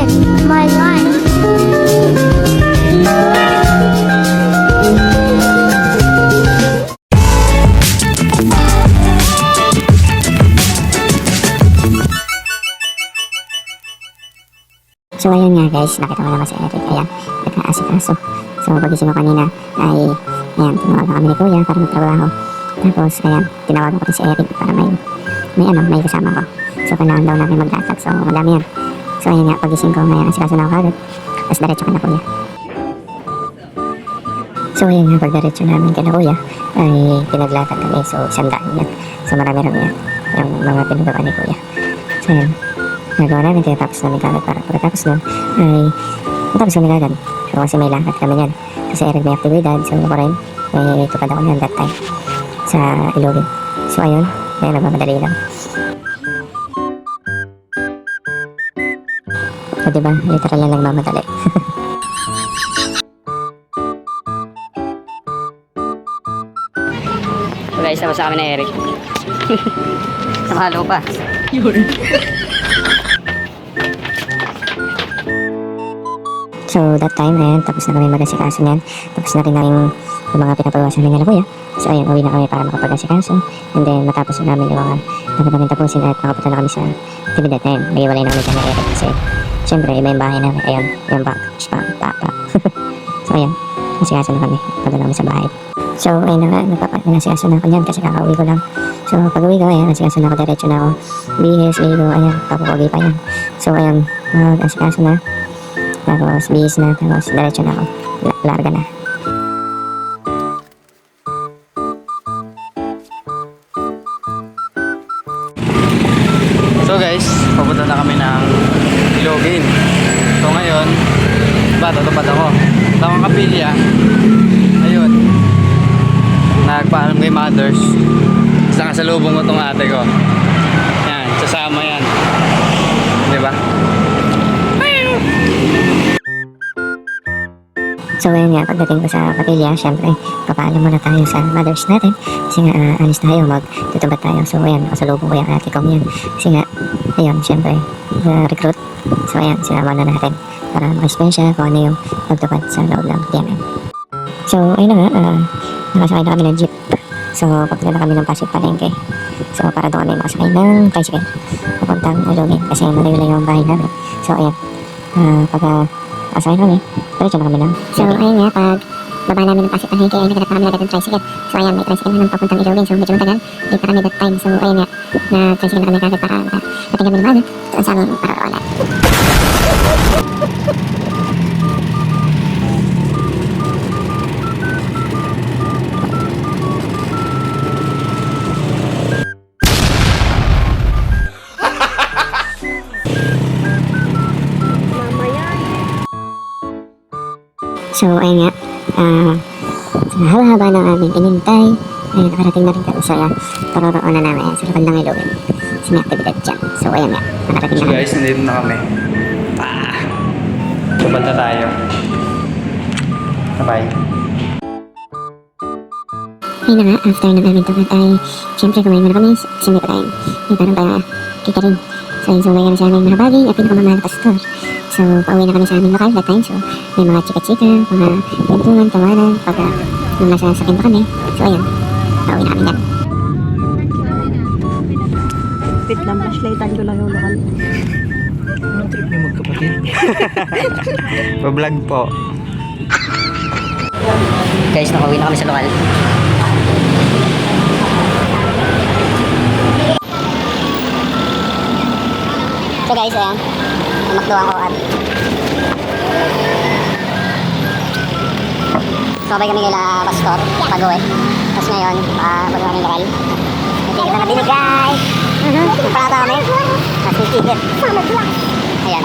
Eric, my life. So ayun nga guys, nakita ko naman si Eric, ayan, nagka-asikaso. So pagising ko kanina ay, ayan, tinawagan kami ni Kuya para magtrabaho. Tapos, ayan, tinawagan ko rin si Eric para may kasama ko. So kailangan daw namin maglatag, so madami yan. So ayun nga, pagising ko, ayan, asikaso na ako kagad. Tapos diretso ka na Kuya. So ayun nga, pag diretso namin kay na Kuya, ay pinaglatag kami, so 100 yan. So marami-rami yan, yung mga pinagawa ni Kuya. So ayun, nagawa namin, tinatapos namin kagad para pagkatapos nun ay matapos kami kagad. So kasi may lakad kami yan, kasi Eric may aktibidad, so ako rin may tupad ako yan that time sa Ilogin. So ayun, kaya nagmamadali lang. So diba, literal lang nagmamadali. So guys, tapos kami na Eric. Namalo pa. So that time, ayan, tapos na kami mag-asikaso niyan. Tapos na rin namin yung mga pinapagawasan nila Kuya. So ayan, uwi na kami para makapag-asikaso. And then matapos na namin yung mga dapat namin tapusin at makapunta na kami sa aktibidad na yun. Nag-iwalay na kami kami Eric kasi syempre iba yung bahay namin. Ayan, yung back. So ayan, asikaso na kami. Punta na kami sa bahay. So ayun na nga, asikaso na ako niyan kasi kakauwi ko lang. So pag uwi ko, ayan, asikaso na ako, diretso na ako. Bihis, ligo, ayan, papupogi pa yan. So ayan, mag-asikaso na. Tapos bihis na, tapos diretso na ako, larga na. So guys, papunta na kami ng Ilogin. So ngayon, tatupad ako. Tamang kapilya. Ayun, nagpaalam kay mothers. Isa nga sa lubong ko tong ate ko. Yan, sasama yan. Diba? So ayun nga, pagdating ko sa kapilya, syempre papaalam muna tayo sa mothers natin kasi nga alis tayo, magtutubad tayo. So ayan, kasalubong ko yung ate ko yan kasi nga, ayun, syempre recruit. So ayan, sinama na natin para ma-explain siya kung ano yung pagtupad sa loob ng PMM. So ayun na nga, nakasakay na kami ng jeep. So papunta na kami ng Pasig Palengke. So para doon kami makasakay ng tricycle papuntang Ilogin kasi malayo lang yung bahay namin. So ayan, asakay na kami, diretso na kami lang. So ayun nga, pag baba namin ng Pasig Palengke ay naghanap kami agad ng tricycle. So ayan, may tricycle na ng papuntang Ilogin. So medyo matagal, late na kami that time. So ayun nga, na tricycle na kami kagad para ating kami naman doon sa aming pararoonan. So ayun nga, sa haba-haba ng aming inintay, ayun, nakarating na rin kami sa paroroonan namin sa lokal ng Ilogin. Kasi may aktibidad dyan. So ayun nga, nakarating So na kami. guys, nandito na kami. Tupad na tayo. Bye. Ayun na nga, after ng aming tupad ay syempre kumain muna kami kasi may pagkain. May parang para catering. So ayun, sumay kami sa aming mahabagi at pinakamamahal na pastor. So pauwi na kami sa aming lokal that time. So may mga chika-chika, mga kwentuhan, tawanan, pagka nung nasa sakin pa kami. So ayun, pauwi na kami dyan. Wait lang, flashlightan ko lang yung lokal. Ano trip niyo magkapatid? Pa-vlog po. Guys, nakauwi na kami sa lokal. So guys, ayan, namakluhan ko at sabay kami kay la pastor pag-uwi. Tapos ngayon, bago kami lokal. May ticket na nabili guys. Parata kami. Tapos may ticket. Ayan.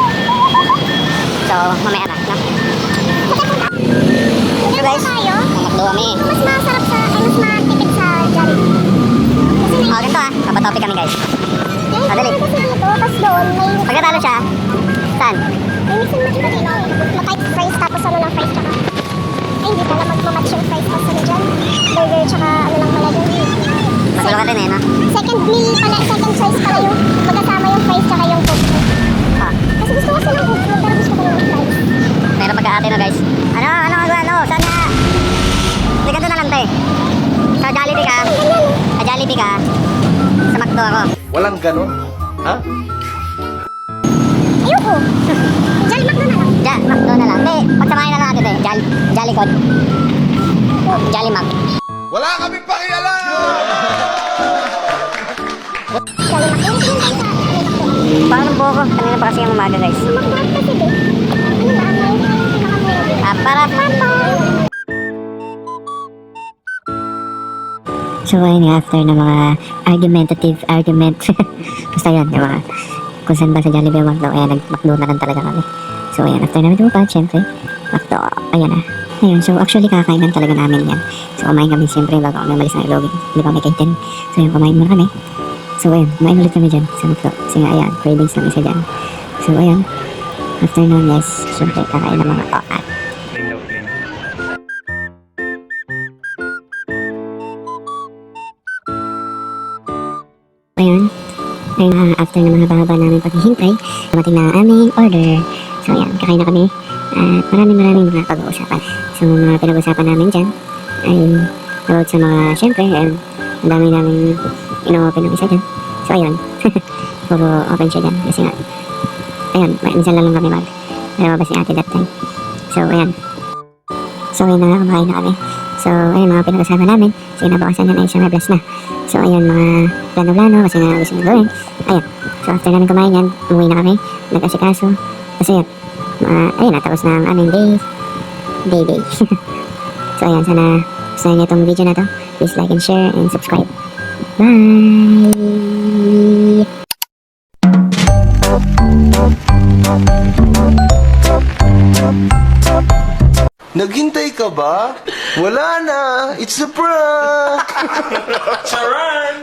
So, mamaya na, no? So guys, namaklo kami. Mas masarap sa, mas matipid sa Jollibee. Oh, ganito papatopic kami guys. Dali. Kasi dito, tapos doon, may... Pagkatalo siya, saan? May mix and match pa din. Matay fries, tapos ano lang fries, tsaka... Ay, hindi pala magmamatch yung fries pa sila dyan. Burger, tsaka ano lang pala dyan. Magulo ka din eh, no? Second meal pala, second choice pala yung magkasama yung fries, tsaka yung coke. Ah. Kasi gusto Gusto kasi ng upo, pero gusto ko ng fries. Pero pagka-ate na guys. Ano, sana... Sige doon na lang, te. Sa Jollibee ka. Sa Jollibee ka. Sa McDo ako. Walang ganon. Ha? Ayoko. Jolly McDo na lang. McDo na lang. Te, pagsamahin na natin, te. Jolly Cod. Jolly Mac. Wala kaming pakialam! Jolly McDo. Yung tayo sa Paano po ako? Kanina pa kasi yung umaga guys. McDo kasi din. Ano lang, may pinakamura. Para... Pato. So ayun nga, after na mga argument. Basta yun, yung mga kung saan ba sa Jollibee o McDo, ayan, nag-McDo na lang talaga kami. So ayan, after namin tumupad, syempre, McDo, ayan na. Ayun, so actually kakainan talaga namin yan. So kumain kami siyempre bago kami umalis ng Ilogin. Di ba may catering? So yun, kumain muna kami. So ayun, kumain ulit kami dyan sa McDo. Kasi nga ayan, cravings lang isa dyan. So ayun, after nun, yes, syempre kakain ng mga tokat. Ayun, after ng mga haba namin paghihintay, dumating na ang aming order. So ayan, kakain na kami. At maraming mga pag-uusapan. So mga pinag-uusapan namin dyan ay about sa mga, syempre, ang dami namin ino-open ng isa dyan. So ayun, puro open siya dyan. Kasi nga, ayun, minsan lang kami lumabas ni ate that time. So ayan. So ayun na nga, kumakain na kami. So ayun, mga pinag-usapan namin. So nabukasan na isang blast na. So ayun, mga plano-plano kasi nga gusto nang gawin. Ayun, so after namin kumain yan, umuwi na kami. Nag-asikaso. Kasi yun, ayun na, tapos na ang aming day. So ayan, sana gusto niyo itong video na to. Please like and share and subscribe. Bye! Naghintay ka ba? Wala na! It's a prank! Charan!